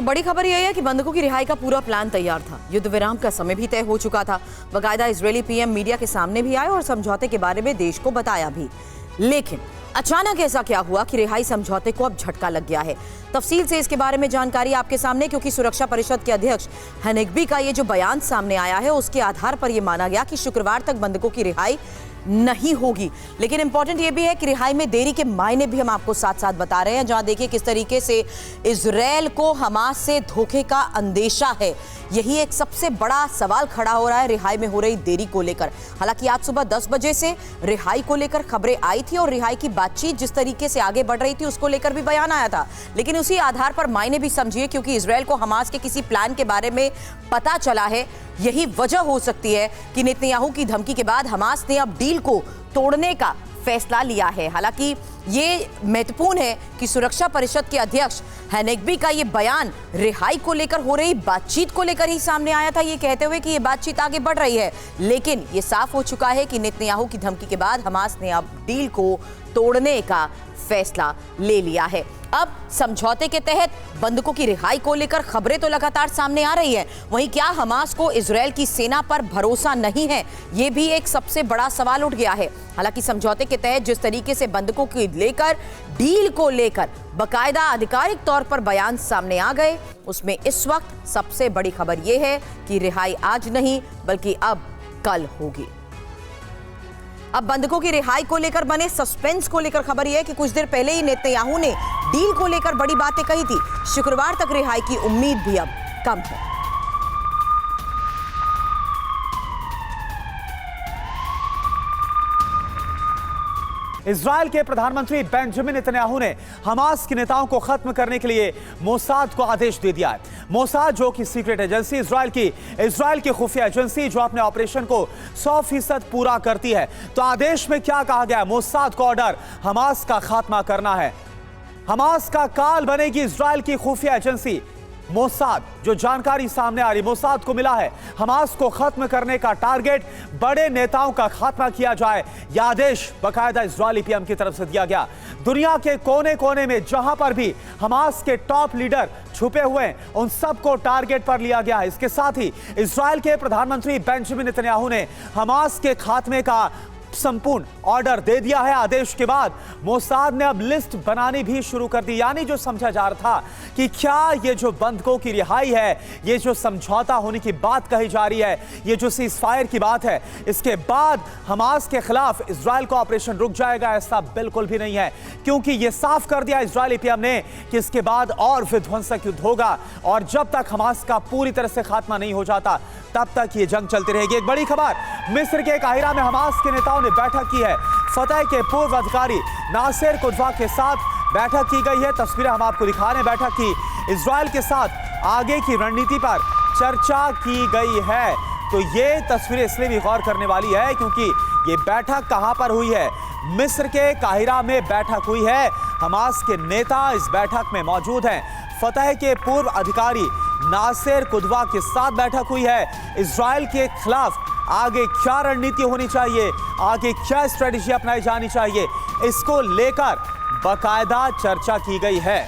तो बड़ी खबर यह है कि बंधकों की रिहाई का पूरा प्लान तैयार था। युद्ध विराम का समय भी तय हो चुका था। बाकायदा इजरायली पीएम मीडिया के सामने भी आए और समझौते के बारे में देश को बताया भी। लेकिन अचानक ऐसा क्या हुआ कि रिहाई समझौते को अब झटका लग गया है। तफसील से इसके बारे में जानकारी आपके सामने, क्योंकि सुरक्षा परिषद के अध्यक्ष हनेगबी का ये जो बयान सामने आया है उसके आधार पर यह माना गया कि शुक्रवार तक बंधकों की रिहाई नहीं होगी। लेकिन इंपॉर्टेंट ये भी है कि रिहाई में देरी के मायने भी हम आपको साथ साथ बता रहे हैं। जहां देखिए किस तरीके से इजरायल को हमास से धोखे का अंदेशा है। यही एक सबसे बड़ा सवाल खड़ा हो रहा है रिहाई में हो रही देरी को लेकर। हालांकि आज सुबह 10 बजे से रिहाई को लेकर खबरें आई थी और रिहाई की बातचीत जिस तरीके से आगे बढ़ रही थी उसको लेकर भी बयान आया था। लेकिन उसी आधार पर मायने भी समझिए, क्योंकि इजरायल को हमास के किसी प्लान के बारे में पता चला है। यही वजह हो सकती है कि नेतन्याहू की धमकी के बाद हमास ने अब डील को तोड़ने का फैसला लिया है। हालांकि ये महत्वपूर्ण है कि सुरक्षा परिषद के अध्यक्ष हनेगबी का ये बयान रिहाई को लेकर हो रही बातचीत को लेकर ही सामने आया था, ये कहते हुए कि ये बातचीत आगे बढ़ रही है। लेकिन ये साफ हो चुका है कि नेतन्याहू की धमकी के बाद हमास ने अब डील को तोड़ने का फैसला ले लिया है। अब समझौते के तहत बंधकों की रिहाई को लेकर खबरें तो लगातार सामने आ रही है। वहीं क्या हमास को इजरायल की सेना पर भरोसा नहीं है, ये भी एक सबसे बड़ा सवाल उठ गया है। हालांकि समझौते के तहत जिस तरीके से बंधकों की लेकर डील को लेकर बाकायदा आधिकारिक तौर पर बयान सामने आ गए, उसमें इस वक्त सबसे बड़ी खबर यह है कि रिहाई आज नहीं बल्कि अब कल होगी। अब बंधकों की रिहाई को लेकर बने सस्पेंस को लेकर खबर यह है कि कुछ देर पहले ही नेतन्याहू ने डील को लेकर बड़ी बातें कही थी। शुक्रवार तक रिहाई की उम्मीद भी अब कम है। इजरायल के प्रधानमंत्री बेंजामिन नेतन्याहू ने हमास के नेताओं को खत्म करने के लिए मोसाद को आदेश दे दिया है। मोसाद जो कि सीक्रेट एजेंसी इजरायल की खुफिया एजेंसी जो अपने ऑपरेशन को 100% पूरा करती है। तो आदेश में क्या कहा गया? मोसाद को ऑर्डर हमास का खात्मा करना है। हमास का काल बनेगी इजरायल की खुफिया एजेंसी मोसाद। जो जानकारी सामने आ रही, मोसाद को मिला है हमास को खत्म करने का टारगेट, बड़े नेताओं का खात्मा किया जाए। यह आदेश बाकायदा इजरायली पीएम की तरफ से दिया गया। दुनिया के कोने कोने में जहां पर भी हमास के टॉप लीडर छुपे हुए हैं उन सबको टारगेट पर लिया गया है। इसके साथ ही इजरायल के प्रधानमंत्री बेंजामिन नेतन्याहू ने हमास के खात्मे का संपूर्ण ऑर्डर दे दिया है। आदेश के बाद मोसाद ने अब लिस्ट बनानी भी शुरू कर दी। यानी जो समझा जा रहा था कि क्या ये जो बंधकों की रिहाई है, ये जो समझौता होने की बात कही जा रही है, ये जो सीजफायर की बात है, इसके बाद हमास के खिलाफ इजरायल का ऑपरेशन रुक जाएगा, ऐसा बिल्कुल भी नहीं है। क्योंकि ये साफ कर दिया इजरायली पीएम ने कि इसके बाद और विध्वंसक युद्ध होगा और जब तक हमास का पूरी तरह से खात्मा नहीं हो जाता तब तक ये जंग चलती रहेगी। एक बड़ी खबर, मिस्र के काहिरा में हमास के नेताओं ने बैठक की है। फतह के पूर्व अधिकारी नासिर कुदवा के साथ बैठक की गई है। तस्वीरें हम आपको दिखा रहे हैं बैठक की। इजरायल के साथ आगे की रणनीति पर चर्चा की गई है। तो ये तस्वीरें इसलिए भी गौर करने वाली है क्योंकि ये बैठक कहां पर हुई है? मिस्र के काहिरा में बैठक हुई है। हमास के नेता इस बैठक में मौजूद हैं। फतह के पूर्व अधिकारी नासिर कुदवा के साथ बैठक हुई है। इजरायल के खिलाफ आगे क्या रणनीति होनी चाहिए, आगे क्या स्ट्रेटेजी अपनाई जानी चाहिए, इसको लेकर बाकायदा चर्चा की गई है।